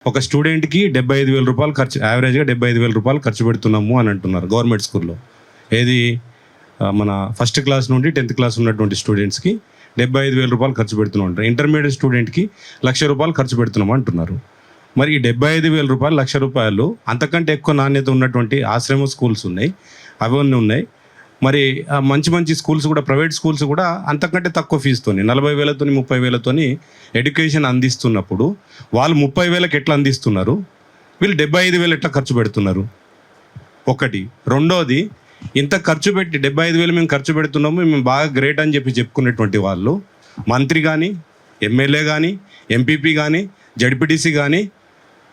ఒక స్టూడెంట్‌కి 75,000 రూపాయలు ఖర్చు, యావరేజ్‌గా 75,000 రూపాయలు ఖర్చు పెడుతున్నాము అని అంటున్నారు గవర్నమెంట్ స్కూల్‌లో. ఏది మన ఫస్ట్ క్లాస్ నుండి 10th క్లాస్ ఉన్నటువంటి స్టూడెంట్స్‌కి 75,000 రూపాయలు ఖర్చు పెడుతున్నాం అంటారు. ఇంటర్మీడియట్ స్టూడెంట్‌కి 1,00,000 రూపాయలు ఖర్చు పెడుతున్నాం అంటున్నారు. మరి ఈ 75,000 రూపాయలు, 1,00,000 రూపాయలు అంతకంటే ఎక్కువ నాణ్యత ఉన్నటువంటి ఆశ్రమ స్కూల్స్ ఉన్నాయి. అవన్నీ ఉన్నాయి. మరి మంచి మంచి స్కూల్స్ కూడా, ప్రైవేట్ స్కూల్స్ కూడా అంతకంటే తక్కువ ఫీజుతోని 40,000తోని 30,000తోని ఎడ్యుకేషన్ అందిస్తున్నప్పుడు వాళ్ళు 30,000కి ఎట్లా అందిస్తున్నారు, వీళ్ళు 75,000 ఎట్లా ఖర్చు పెడుతున్నారు? ఒకటి. రెండోది, ఇంత ఖర్చు పెట్టి 75,000 మేము ఖర్చు పెడుతున్నాము, మేము బాగా గ్రేట్ అని చెప్పి చెప్పుకునేటువంటి వాళ్ళు మంత్రి కానీ, ఎమ్మెల్యే కానీ, ఎంపీపీ కానీ, జడ్పీటీసీ కానీ,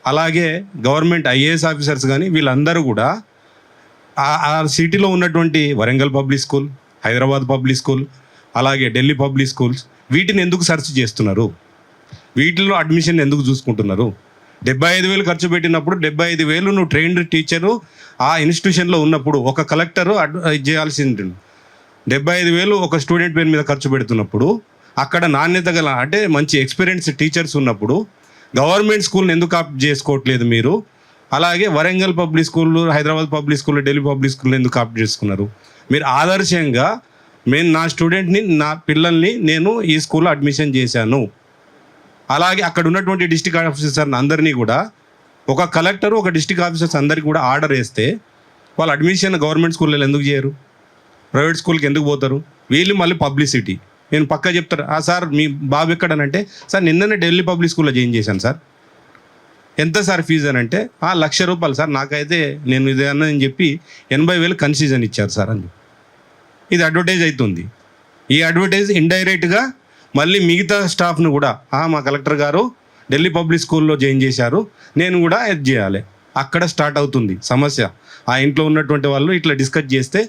అలాగే గవర్నమెంట్ ఐఏఎస్ ఆఫీసర్స్ కానీ, వీళ్ళందరూ కూడా ఆ సిటీలో ఉన్నటువంటి Warangal public school, Hyderabad public school, అలాగే ఢిల్లీ పబ్లిక్ స్కూల్స్, వీటిని ఎందుకు సెర్చ్ చేస్తున్నారు? వీటిలో అడ్మిషన్ ఎందుకు చూసుకుంటున్నారు? 75,000 ఖర్చు పెట్టినప్పుడు 75,000 నువ్వు ట్రైన్డ్ టీచరు ఆ ఇన్స్టిట్యూషన్లో ఉన్నప్పుడు, ఒక కలెక్టరు చేయాల్సింది. 75,000 ఒక స్టూడెంట్ పేరు మీద ఖర్చు పెడుతున్నప్పుడు, అక్కడ నాణ్యత గల అంటే మంచి ఎక్స్పీరియన్స్ టీచర్స్ ఉన్నప్పుడు గవర్నమెంట్ స్కూల్ని ఎందుకు ఆప్ట్ చేసుకోవట్లేదు మీరు? అలాగే Warangal public school, Hyderabad public school, Delhi public school ఎందుకు ఆప్ట్ చేసుకున్నారు? మీరు ఆదర్శంగా, నేను నా స్టూడెంట్ని, నా పిల్లల్ని నేను ఈ స్కూల్లో అడ్మిషన్ చేశాను, అలాగే అక్కడ ఉన్నటువంటి డిస్ట్రిక్ట్ ఆఫీసర్ని అందరినీ కూడా, ఒక కలెక్టర్, ఒక డిస్ట్రిక్ట్ ఆఫీసర్స్ అందరికీ కూడా ఆర్డర్ వేస్తే వాళ్ళు అడ్మిషన్ గవర్నమెంట్ స్కూల్లో ఎందుకు చేయరు? ప్రైవేట్ స్కూల్కి ఎందుకు పోతారు? వీళ్ళు మళ్ళీ పబ్లిసిటీ. నేను పక్కా చెప్తారు, సార్ మీ బాబు ఎక్కడనంటే, సార్ నిన్ననే ఢిల్లీ పబ్లిక్ స్కూల్లో జాయిన్ చేశాను సార్. ఎంత సార్ ఫీజు అని అంటే, 1,00,000 రూపాయలు సార్, నాకైతే నేను ఇది అన్నని చెప్పి 80,000 కన్సెషన్ ఇచ్చారు సార్ అని. ఇది అడ్వర్టైజ్ అవుతుంది. ఈ అడ్వర్టైజ్ ఇండైరెక్ట్గా మళ్ళీ మిగతా స్టాఫ్ను కూడా, మా కలెక్టర్ గారు ఢిల్లీ పబ్లిక్ స్కూల్లో జాయిన్ చేశారు, నేను కూడా ఇది చేయాలి. అక్కడ స్టార్ట్ అవుతుంది సమస్య. ఆ ఇంట్లో ఉన్నటువంటి వాళ్ళు ఇట్లా డిస్కస్ చేస్తే,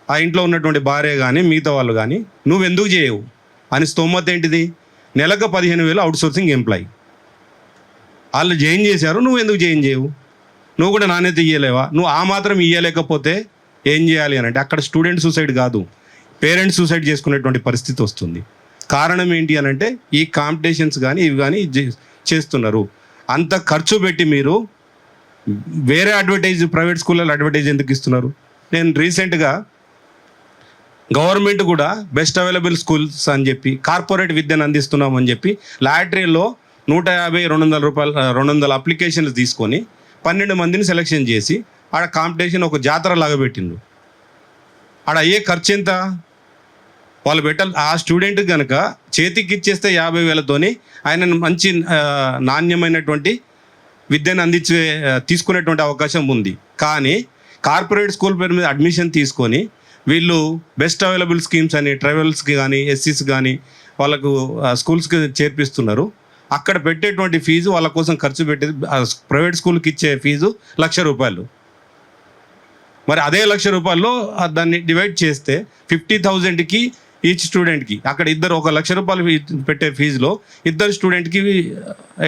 ఆ ఇంట్లో ఉన్నటువంటి భార్య కానీ, మిగతా వాళ్ళు కానీ, నువ్వెందుకు చేయవు అని స్తోమత ఏంటిది? నెలకు 15,000 అవుట్సోర్సింగ్ ఎంప్లాయీ, వాళ్ళు జాయిన్ చేశారు, నువ్వు ఎందుకు జాయిన్ చేయవు? నువ్వు కూడా నాణ్యత ఇయ్యలేవా? నువ్వు ఆ మాత్రం ఇయ్యలేకపోతే ఏం చేయాలి అని అంటే, అక్కడ స్టూడెంట్ సూసైడ్ కాదు, పేరెంట్స్ సూసైడ్ చేసుకునేటువంటి పరిస్థితి వస్తుంది. కారణం ఏంటి అని అంటే, ఈ కాంపిటీషన్స్ కానీ ఇవి కానీ చేస్తున్నారు. అంత ఖర్చు పెట్టి మీరు వేరే అడ్వర్టైజ్, ప్రైవేట్ స్కూళ్ళలో అడ్వర్టైజ్ ఎందుకు ఇస్తున్నారు? నేను రీసెంట్గా గవర్నమెంట్ కూడా బెస్ట్ అవైలబుల్ స్కూల్స్ అని చెప్పి, కార్పొరేట్ విద్యను అందిస్తున్నామని చెప్పి లాటరీలో 150-200 రూపాయలు 200 అప్లికేషన్లు తీసుకొని 12 మందిని సెలెక్షన్ చేసి ఆడ కాంపిటీషన్ ఒక జాతర లాగా పెట్టిండు. ఆడ అయ్యే ఖర్చు ఎంత? వాళ్ళు పెట్టాలి. ఆ స్టూడెంట్ కనుక చేతికి ఇచ్చేస్తే 50,000తోని ఆయన మంచి నాణ్యమైనటువంటి విద్యను తీసుకునేటువంటి అవకాశం ఉంది. కానీ కార్పొరేట్ స్కూల్ పేరు మీద అడ్మిషన్ తీసుకొని వీళ్ళు బెస్ట్ అవైలబుల్ స్కీమ్స్ అని ట్రైబల్స్కి కానీ, ఎస్సీస్ కానీ వాళ్ళకు స్కూల్స్కి చేర్పిస్తున్నారు. అక్కడ పెట్టేటువంటి ఫీజు, వాళ్ళ కోసం ఖర్చు పెట్టేది, ప్రైవేట్ స్కూల్కి ఇచ్చే ఫీజు 1,00,000 రూపాయలు. మరి అదే 1,00,000 రూపాయల్లో దాన్ని డివైడ్ చేస్తే 50,000కి ఈచ్ స్టూడెంట్కి, అక్కడ ఇద్దరు 1,00,000 రూపాయలు పెట్టే ఫీజులో ఇద్దరు స్టూడెంట్కి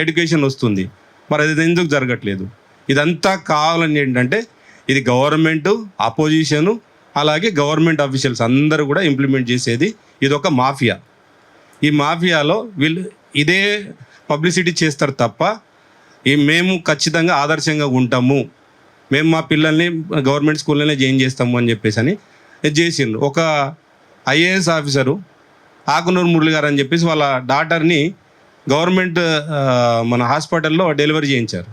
ఎడ్యుకేషన్ వస్తుంది. మరి అది ఎందుకు జరగట్లేదు? ఇదంతా కావాలని ఏంటంటే, ఇది గవర్నమెంటు, అపోజిషను, అలాగే గవర్నమెంట్ అఫీషియల్స్ అందరూ కూడా ఇంప్లిమెంట్ చేసేది ఇదొక మాఫియా. ఈ మాఫియాలో వీళ్ళు ఇదే పబ్లిసిటీ చేస్తారు తప్ప, మేము ఖచ్చితంగా ఆదర్శంగా ఉంటాము, మేము మా పిల్లల్ని గవర్నమెంట్ స్కూల్లోనే జాయిన్ చేస్తాము అని చెప్పేసి అని చేసిండ్రు. ఒక ఐఏఎస్ ఆఫీసరు ఆకునూరు మురళి గారు అని చెప్పేసి వాళ్ళ డాటర్ని గవర్నమెంట్ మన హాస్పిటల్లో డెలివరీ చేయించారు.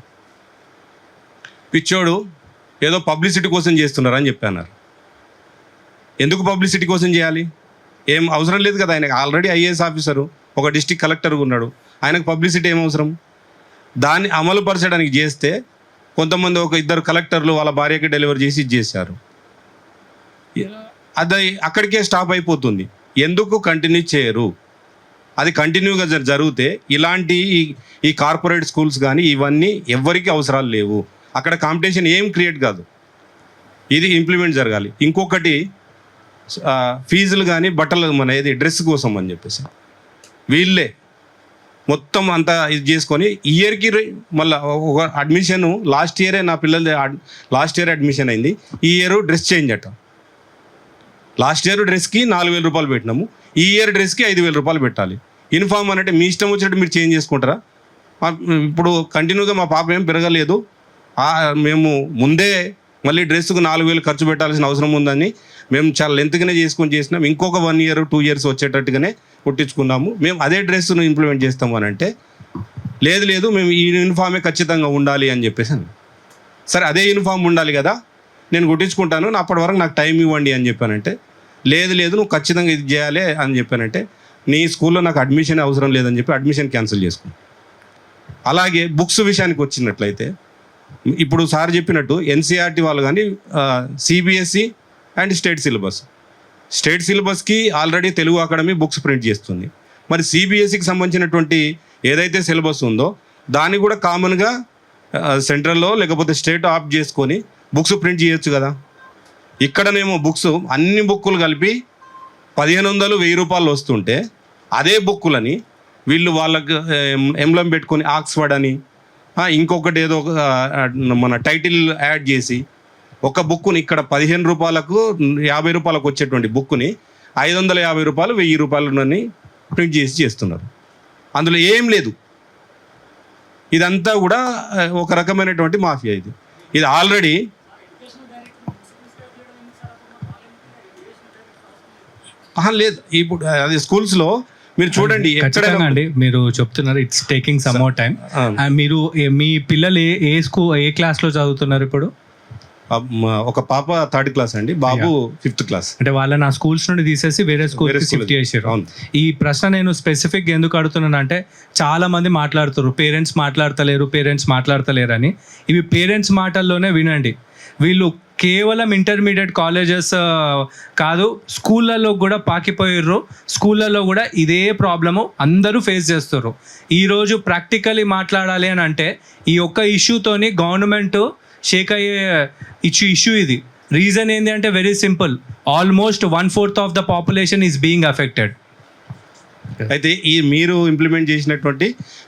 పిచ్చోడు ఏదో పబ్లిసిటీ కోసం చేస్తున్నారు అని చెప్పన్నారు. ఎందుకు పబ్లిసిటీ కోసం చేయాలి? ఏం అవసరం లేదు కదా. ఆయనకు ఆల్రెడీ ఐఏఎస్ ఆఫీసరు, ఒక డిస్ట్రిక్ట్ కలెక్టర్గా ఉన్నాడు, ఆయనకు పబ్లిసిటీ ఏం అవసరం? దాన్ని అమలు పరచడానికి చేస్తే కొంతమంది, ఒక ఇద్దరు కలెక్టర్లు వాళ్ళ భార్యకి డెలివరీ చేసి ఇచ్చేసారు. అది అక్కడికే స్టాప్ అయిపోతుంది. ఎందుకు కంటిన్యూ చేయరు? అది కంటిన్యూగా జరిగితే ఇలాంటి ఈ కార్పొరేట్ స్కూల్స్ కానీ ఇవన్నీ ఎవరికి అవసరాలు లేవు. అక్కడ కాంపిటీషన్ ఏం క్రియేట్ కాదు. ఇది ఇంప్లిమెంట్ జరగాలి. ఇంకొకటి, ఫీజులు కానీ బట్టలు, మన ఏది డ్రెస్ కోసం అని చెప్పేసి వీళ్ళే మొత్తం అంతా ఇది చేసుకొని ఇయర్కి మళ్ళీ ఒక అడ్మిషను, లాస్ట్ ఇయరే నా పిల్లలది లాస్ట్ ఇయర్ అడ్మిషన్ అయింది, ఈ ఇయర్ డ్రెస్ చేంజ్ అట. లాస్ట్ ఇయర్ డ్రెస్కి 4,000 రూపాయలు పెట్టినాము, ఈ ఇయర్ డ్రెస్కి 5,000 రూపాయలు పెట్టాలి. యూనిఫామ్ అంటే మీ ఇష్టం వచ్చినట్టు మీరు చేంజ్ చేసుకుంటారా? ఇప్పుడు కంటిన్యూగా మా పాప ఏం పెరగలేదు, మేము ముందే మళ్ళీ డ్రెస్కు 4,000 ఖర్చు పెట్టాల్సిన అవసరం ఉందని మేము చాలా లెంత్గానే చేసినాం. ఇంకొక 1 year 2 years వచ్చేటట్టుగానే కుట్టించుకున్నాము. మేము అదే డ్రెస్ను ఇంప్లిమెంట్ చేస్తాము అని అంటే లేదు మేము ఈ యూనిఫామే ఖచ్చితంగా ఉండాలి అని చెప్పేసి. సరే అదే యూనిఫామ్ ఉండాలి కదా, నేను కుట్టించుకుంటాను, అప్పటి వరకు నాకు టైం ఇవ్వండి అని చెప్పానంటే లేదు నువ్వు ఖచ్చితంగా ఇది చేయాలి అని చెప్పానంటే నీ స్కూల్లో నాకు అడ్మిషన్ అవసరం లేదని చెప్పి అడ్మిషన్ క్యాన్సిల్ చేసుకున్నాను. అలాగే బుక్స్ విషయానికి వచ్చినట్లయితే ఇప్పుడు సార్ చెప్పినట్టు ఎన్సీఆర్టీ వాళ్ళు కానీ సిబిఎస్ఈ అండ్ స్టేట్ సిలబస్కి already Telugu academy books print చేస్తుంది. మరి సిబిఎస్ఈకి సంబంధించినటువంటి ఏదైతే సిలబస్ ఉందో దాన్ని కూడా కామన్గా సెంట్రల్లో లేకపోతే స్టేట్ ఆప్ట్ చేసుకొని బుక్స్ ప్రింట్ చేయొచ్చు కదా. ఇక్కడనేమో బుక్స్ అన్ని బుక్కులు కలిపి 1,500-1,000 రూపాయలు వస్తుంటే అదే బుక్కులని వీళ్ళు వాళ్ళకి ఎంబ్లం పెట్టుకొని ఆక్స్ఫర్డ్ అని ఇంకొకటి ఏదో మన టైటిల్ యాడ్ చేసి ఒక బుక్కుని ఇక్కడ 15 రూపాయలకు 50 రూపాయలకు వచ్చేటువంటి బుక్కుని 550 రూపాయలు 1,000 రూపాయలని ప్రింట్ చేస్తున్నారు. అందులో ఏం లేదు. ఇదంతా కూడా ఒక రకమైనటువంటి మాఫియా. ఇది ఆల్రెడీ లేదు. ఇప్పుడు అది స్కూల్స్లో మీరు చూడండి ఖచ్చితంగా అండి, మీరు చెప్తున్నారు it's taking some more time. మీరు మీ పిల్లలు ఏ క్లాస్లో చదువుతున్నారు ఇప్పుడు? ఒక పాప 3rd క్లాస్ అండి, బాబు 5th క్లాస్. అంటే వాళ్ళని ఆ స్కూల్స్ నుండి తీసేసి వేరే స్కూల్ షిఫ్ట్ చేసారు. ఈ ప్రశ్న నేను స్పెసిఫిక్ ఎందుకు అడుగుతున్నాను అంటే చాలా మంది మాట్లాడుతారు పేరెంట్స్ మాట్లాడతలేరు అని. ఇవి పేరెంట్స్ మాటల్లోనే వినండి. వీళ్ళు కేవలం ఇంటర్మీడియట్ కాలేజెస్ కాదు, స్కూళ్ళల్లో కూడా పాకిపోయారు. స్కూళ్ళల్లో కూడా ఇదే ప్రాబ్లము అందరూ ఫేస్ చేస్తారు. ఈరోజు ప్రాక్టికలీ మాట్లాడాలి అని అంటే ఈ ఒక్క ఇష్యూతోని గవర్నమెంట్ షేక్ అయ్యే ఇష్యూ ఇది. రీజన్ ఏంటి అంటే very simple, almost 1/4 of the population is being affected. అయితే ఈ మీరు ఇంప్లిమెంట్ చేసినటువంటి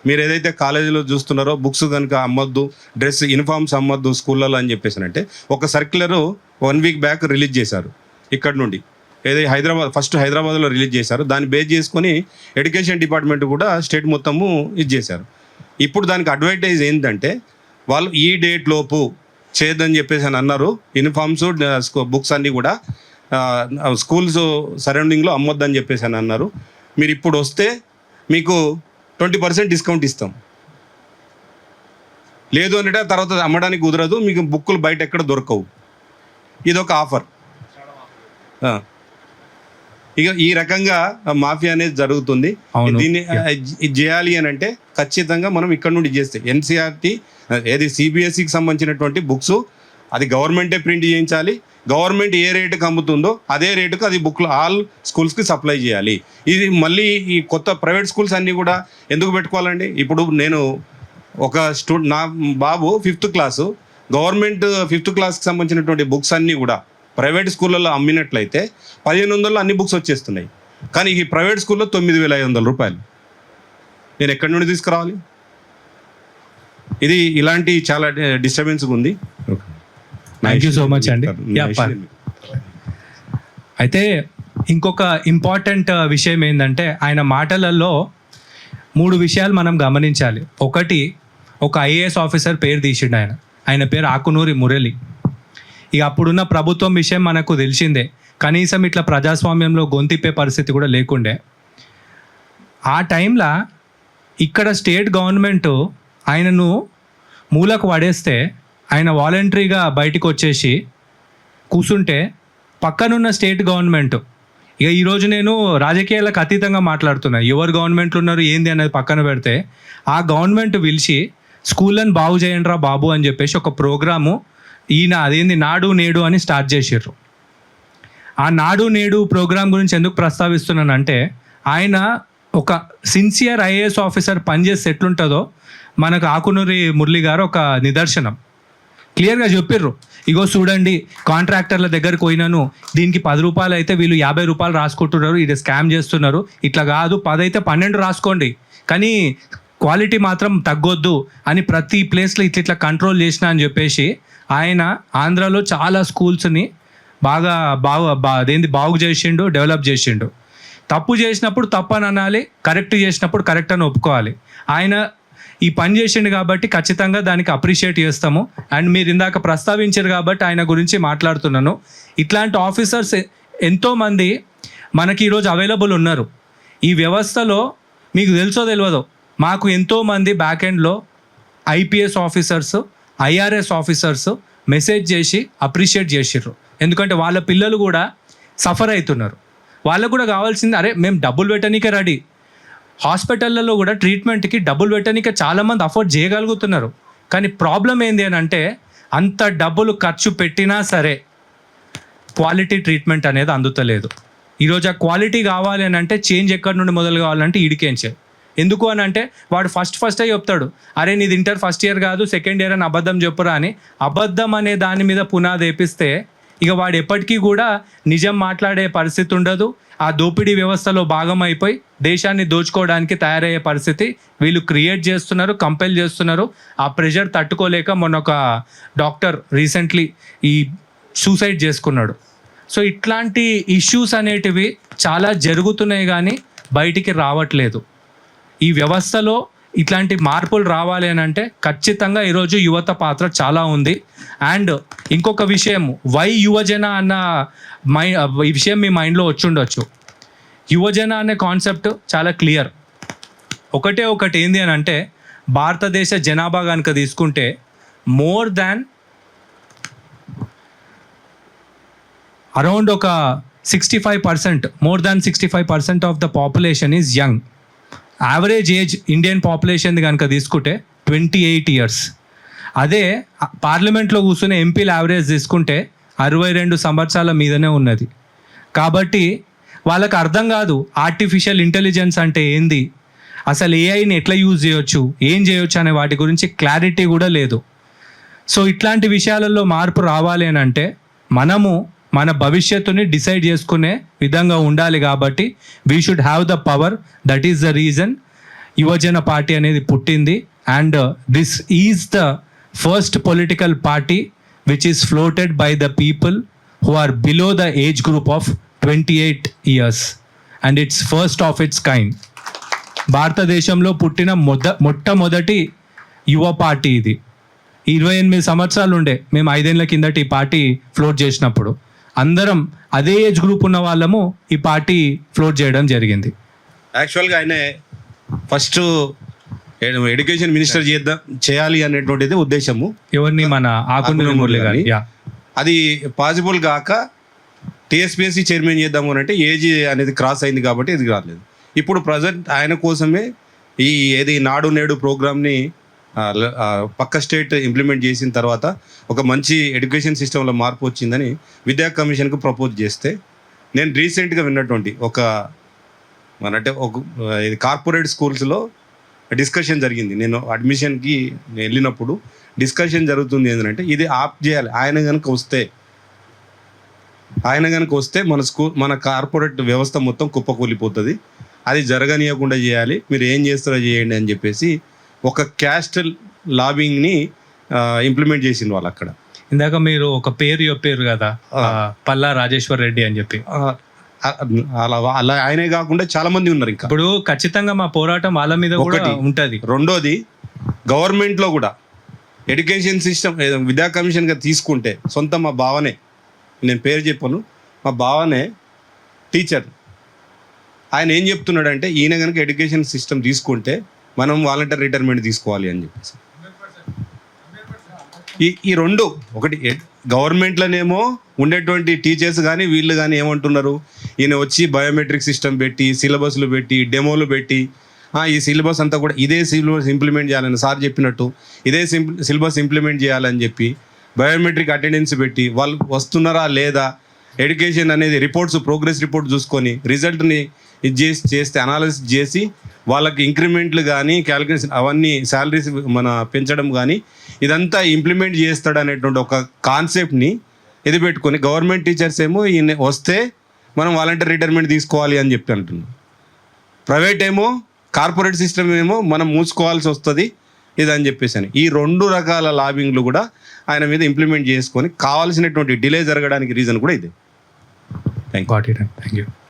మీరు ఏదైతే కాలేజీలో చూస్తున్నారో బుక్స్ కనుక అమ్మొద్దు, డ్రెస్ యూనిఫామ్స్ అమ్మొద్దు స్కూళ్ళలో అని చెప్పేసానంటే ఒక సర్క్యులర్ 1 week బ్యాక్ రిలీజ్ చేశారు ఇక్కడ నుండి. ఏదైతే ఫస్ట్ హైదరాబాద్లో రిలీజ్ చేశారు. దాన్ని బేస్ చేసుకొని ఎడ్యుకేషన్ డిపార్ట్మెంట్ కూడా స్టేట్ మొత్తము ఇది చేశారు. ఇప్పుడు దానికి అడ్వైటైజ్ ఏంటంటే వాళ్ళు ఈ డేట్ లోపు చేయొద్దని చెప్పేసి అని అన్నారు. యూనిఫామ్స్ బుక్స్ అన్నీ కూడా స్కూల్స్ సరౌండింగ్లో అమ్మొద్దని చెప్పేసి అని అన్నారు. మీరు ఇప్పుడు వస్తే మీకు 20% డిస్కౌంట్ ఇస్తాం, లేదు అంటే తర్వాత అమ్మడానికి కుదరదు, మీకు బుక్కులు బయట ఎక్కడ దొరకవు. ఇదొక ఆఫర్. ఇక ఈ రకంగా మాఫియా అనేది జరుగుతుంది. దీన్ని చేయాలి అని అంటే ఖచ్చితంగా మనం ఇక్కడ నుండి చేస్తే ఎన్సీఆర్టీ ఏది సిబిఎస్ఈకి సంబంధించినటువంటి బుక్స్ అది గవర్నమెంటే ప్రింట్ చేయించాలి. గవర్నమెంట్ ఏ రేటుకి అమ్ముతుందో అదే రేటుకు అది బుక్లు ఆల్ స్కూల్స్కి సప్లై చేయాలి. ఇది మళ్ళీ ఈ కొత్త ప్రైవేట్ స్కూల్స్ అన్నీ కూడా ఎందుకు పెట్టుకోవాలండి? ఇప్పుడు నేను ఒక నా బాబు 5th క్లాసు, గవర్నమెంట్ 5th క్లాస్కి సంబంధించినటువంటి బుక్స్ అన్నీ కూడా ప్రైవేట్ స్కూళ్ళలో అమ్మినట్లయితే 1,500 అన్ని బుక్స్ వచ్చేస్తున్నాయి. కానీ ఈ ప్రైవేట్ స్కూల్లో 9,500 రూపాయలు నేను ఎక్కడి నుండి తీసుకురావాలి? ఇది ఇలాంటి చాలా డిస్టర్బెన్స్ ఉంది. థ్యాంక్ యూ సో మచ్ అండి. అయితే ఇంకొక ఇంపార్టెంట్ విషయం ఏంటంటే ఆయన మాటలలో 3 విషయాలు మనం గమనించాలి. ఒకటి, ఒక ఐఏఎస్ ఆఫీసర్ పేరు తీసిండు ఆయన పేరు ఆకునూరి మురళి. ఇక అప్పుడున్న ప్రభుత్వం విషయం మనకు తెలిసిందే, కనీసం ఇట్లా ప్రజాస్వామ్యంలో గొంతిప్పే పరిస్థితి కూడా లేకుండే. ఆ టైంలో ఇక్కడ స్టేట్ గవర్నమెంట్ ఆయనను మూలకు పడేస్తే ఆయన వాలంటరీగా బయటకు వచ్చేసి కూర్చుంటే పక్కనున్న స్టేట్ గవర్నమెంట్, ఇక ఈరోజు నేను రాజకీయాలకు అతీతంగా మాట్లాడుతున్నా, ఎవరు గవర్నమెంట్లు ఉన్నారు ఏంది అనేది పక్కన పెడితే ఆ గవర్నమెంట్ పిలిచి స్కూళ్ళని బాగు చేయండి రా బాబు అని చెప్పేసి ఒక ప్రోగ్రాము అదేంది నాడు నేడు అని స్టార్ట్ చేసారు. ఆ నాడు నేడు ప్రోగ్రాం గురించి ఎందుకు ప్రస్తావిస్తున్నానంటే ఆయన ఒక సిన్సియర్ ఐఏఎస్ ఆఫీసర్ పనిచేస్తే ఎట్లుంటుందో మనకు ఆకునూరి మురళి గారు ఒక నిదర్శనం. క్లియర్గా చెప్పిర్రు, ఇగో చూడండి కాంట్రాక్టర్ల దగ్గరికి పోయినాను, దీనికి 10 రూపాయలు అయితే వీళ్ళు 50 రూపాయలు రాసుకుంటున్నారు, ఇది స్కామ్ చేస్తున్నారు, ఇట్లా కాదు 10 అయితే 12 రాసుకోండి కానీ క్వాలిటీ మాత్రం తగ్గొద్దు అని ప్రతి ప్లేస్లో ఇట్లా కంట్రోల్ చేసిన అని చెప్పేసి ఆయన ఆంధ్రాలో చాలా స్కూల్స్ని బాగు చేసిండు, డెవలప్ చేసిండు. తప్పు చేసినప్పుడు తప్పు అని అనాలి, కరెక్ట్ చేసినప్పుడు కరెక్ట్ అని ఒప్పుకోవాలి. ఆయన ఈ పని చేసిండు కాబట్టి ఖచ్చితంగా దానికి అప్రిషియేట్ చేస్తాము. అండ్ మీరు ఇందాక ప్రస్తావించారు కాబట్టి ఆయన గురించి మాట్లాడుతున్నాను. ఇట్లాంటి ఆఫీసర్స్ ఎంతోమంది మనకి ఈరోజు అవైలబుల్ ఉన్నారు. ఈ వ్యవస్థలో మీకు తెలుసో తెలియదో మాకు ఎంతోమంది బ్యాక్ ఎండ్లో IPS officers, IRS officers message చేసి అప్రిషియేట్ చేసిర్రు. ఎందుకంటే వాళ్ళ పిల్లలు కూడా సఫర్ అవుతున్నారు. వాళ్ళకు కూడా కావాల్సింది, అరే మేము డబ్బులు పెట్టనీకే రెడీ. హాస్పిటళ్ళలో కూడా ట్రీట్మెంట్కి డబ్బులు పెట్టనీకే చాలామంది అఫోర్డ్ చేయగలుగుతున్నారు. కానీ ప్రాబ్లం ఏంది అని అంటే అంత డబ్బులు ఖర్చు పెట్టినా సరే క్వాలిటీ ట్రీట్మెంట్ అనేది అందుతలేదు. ఈరోజు ఆ క్వాలిటీ కావాలి అని అంటే చేంజ్ ఎక్కడి నుండి మొదలు కావాలంటే ఈడికేంచే. ఎందుకు అని అంటే వాడు ఫస్ట్ చెప్తాడు, అరే నీది ఇంటర్ ఫస్ట్ ఇయర్ కాదు సెకండ్ ఇయర్ అని అబద్ధం చెప్పురా అని. అబద్ధం అనే దాని మీద పునాది వేపిస్తే ఇక వాడు ఎప్పటికీ కూడా నిజం మాట్లాడే పరిస్థితి ఉండదు. ఆ దోపిడీ వ్యవస్థలో భాగం అయిపోయి దేశాన్ని దోచుకోవడానికి తయారయ్యే పరిస్థితి వీళ్ళు క్రియేట్ చేస్తున్నారు, కంపెల్ చేస్తున్నారు. ఆ ప్రెషర్ తట్టుకోలేక మొన్న ఒక డాక్టర్ రీసెంట్లీ ఈ సూసైడ్ చేసుకున్నాడు. సో ఇట్లాంటి ఇష్యూస్ అనేటివి చాలా జరుగుతున్నాయి కానీ బయటికి రావట్లేదు. ఈ వ్యవస్థలో ఇట్లాంటి మార్పులు రావాలి అని అంటే ఖచ్చితంగా ఈరోజు యువత పాత్ర చాలా ఉంది. అండ్ ఇంకొక విషయం, వై యువజన అన్న ఈ విషయం మీ మైండ్లో వచ్చి ఉండొచ్చు. యువజన అనే కాన్సెప్ట్ చాలా క్లియర్. ఒకటి ఏంది అని అంటే భారతదేశ జనాభా కనుక తీసుకుంటే మోర్ దాన్ అరౌండ్ ఒక 65% of the population is young. Average age Indian population కనుక తీసుకుంటే 28 years. అదే పార్లమెంట్లో కూర్చునే ఎంపీల యావరేజ్ తీసుకుంటే 62 సంవత్సరాల మీదనే ఉన్నది. కాబట్టి వాళ్ళకి అర్థం కాదు ఆర్టిఫిషియల్ ఇంటెలిజెన్స్ అంటే ఏంది, అసలు ఏఐని ఎట్లా యూజ్ చేయొచ్చు, ఏం చేయొచ్చు అనే వాటి గురించి క్లారిటీ కూడా లేదు. సో ఇట్లాంటి విషయాలలో మార్పు రావాలి అని అంటే మనము మన భవిష్యత్తుని డిసైడ్ చేసుకునే విధంగా ఉండాలి. కాబట్టి we should have the power. That is the reason Yuvajana party అనేది పుట్టింది. And this is the first political party which is floated by the people who are below the age group of 28 years. And it's first of its kind. భారతదేశంలో పుట్టిన మొట్టమొదటి యువ party ఇది. 28 సంవత్సరాలు ఉండే మేము 5 ఏళ్ల కిందట ఈ పార్టీ ఫ్లోట్ చేసినప్పుడు అందరం అదే ఏజ్ గ్రూప్ ఉన్న వాళ్ళము ఈ పార్టీ ఫ్లోట్ చేయడం జరిగింది. యాక్చువల్గా ఆయన ఫస్ట్ ఎడ్యుకేషన్ మినిస్టర్ చేయాలి అనేటువంటిది ఉద్దేశము. ఎవరిని? మన ఆకుండి మురళి గారి. అది పాసిబుల్ కాక టీఎస్పీఎస్సీ చైర్మన్ చేద్దాము అని అంటే ఏజ్ అనేది క్రాస్ అయింది కాబట్టి ఇది రాలేదు. ఇప్పుడు ప్రజెంట్ ఆయన కోసమే ఏది నాడు నేడు ప్రోగ్రామ్ని పక్క స్టేట్ ఇంప్లిమెంట్ చేసిన తర్వాత ఒక మంచి ఎడ్యుకేషన్ సిస్టంలో మార్పు వచ్చిందని విద్యా కమిషన్కు ప్రపోజ్ చేస్తే నేను రీసెంట్గా విన్నటువంటి ఒక ఇది కార్పొరేట్ స్కూల్స్లో డిస్కషన్ జరిగింది. నేను అడ్మిషన్కి వెళ్ళినప్పుడు డిస్కషన్ జరుగుతుంది ఏంటంటే ఇది ఆప్ చేయాలి. ఆయన కనుక వస్తే మన కార్పొరేట్ వ్యవస్థ మొత్తం కుప్పకూలిపోతుంది. అది జరగనీయకుండా చేయాలి, మీరు ఏం చేస్తారో చేయండి అని చెప్పేసి ఒక క్యాస్ట్ లాబింగ్ని ఇంప్లిమెంట్ చేసింది వాళ్ళు అక్కడ. ఇందాక మీరు ఒక పేరు చెప్పారు కదా, పల్లా రాజేశ్వర్ రెడ్డి అని చెప్పి. అలా ఆయనే కాకుండా చాలా మంది ఉన్నారు. ఇంకా ఇప్పుడు ఖచ్చితంగా మా పోరాటం వాళ్ళ మీద కూడా ఉంటుంది. రెండోది, గవర్నమెంట్లో కూడా ఎడ్యుకేషన్ సిస్టమ్ విద్యా కమిషన్గా తీసుకుంటే మా బావనే, నేను పేరు చెప్పాను, మా బావనే టీచర్. ఆయన ఏం చెప్తున్నాడంటే ఈయన కనుక ఎడ్యుకేషన్ సిస్టమ్ తీసుకుంటే మనం వాలంటీర్ రిటైర్మెంట్ తీసుకోవాలి అని చెప్పేసి. ఈ రెండు, ఒకటి గవర్నమెంట్లోనేమో ఉండేటువంటి టీచర్స్ కానీ వీళ్ళు కానీ ఏమంటున్నారు, ఈయన వచ్చి బయోమెట్రిక్ సిస్టమ్ పెట్టి సిలబస్లు పెట్టి డెమోలు పెట్టి ఈ సిలబస్ అంతా కూడా ఇదే సిలబస్ ఇంప్లిమెంట్ చేయాలని సార్ చెప్పినట్టు ఇదే సిలబస్ ఇంప్లిమెంట్ చేయాలని చెప్పి బయోమెట్రిక్ అటెండెన్స్ పెట్టి వాళ్ళు వస్తున్నారా లేదా, ఎడ్యుకేషన్ అనేది ప్రోగ్రెస్ రిపోర్ట్ చూసుకొని రిజల్ట్ని చేస్తే అనాలిసిస్ చేసి వాళ్ళకి ఇంక్రిమెంట్లు కానీ క్యాలిక్యులేషన్ అవన్నీ శాలరీస్ పెంచడం కానీ ఇదంతా ఇంప్లిమెంట్ చేస్తాడు అనేటువంటి ఒక కాన్సెప్ట్ని ఇది పెట్టుకొని గవర్నమెంట్ టీచర్స్ ఏమో ఈయన వస్తే మనం వాలంటీర్ రిటైర్మెంట్ తీసుకోవాలి అని చెప్పి అంటున్నాం. ప్రైవేట్ ఏమో కార్పొరేట్ సిస్టమ్ ఏమో మనం మూసుకోవాల్సి వస్తుంది ఇది అని చెప్పేసి అని. ఈ రెండు రకాల లాబింగ్లు కూడా ఆయన మీద ఇంప్లిమెంట్ చేసుకొని కావాల్సినటువంటి డిలే జరగడానికి రీజన్ కూడా ఇదే. Thank you.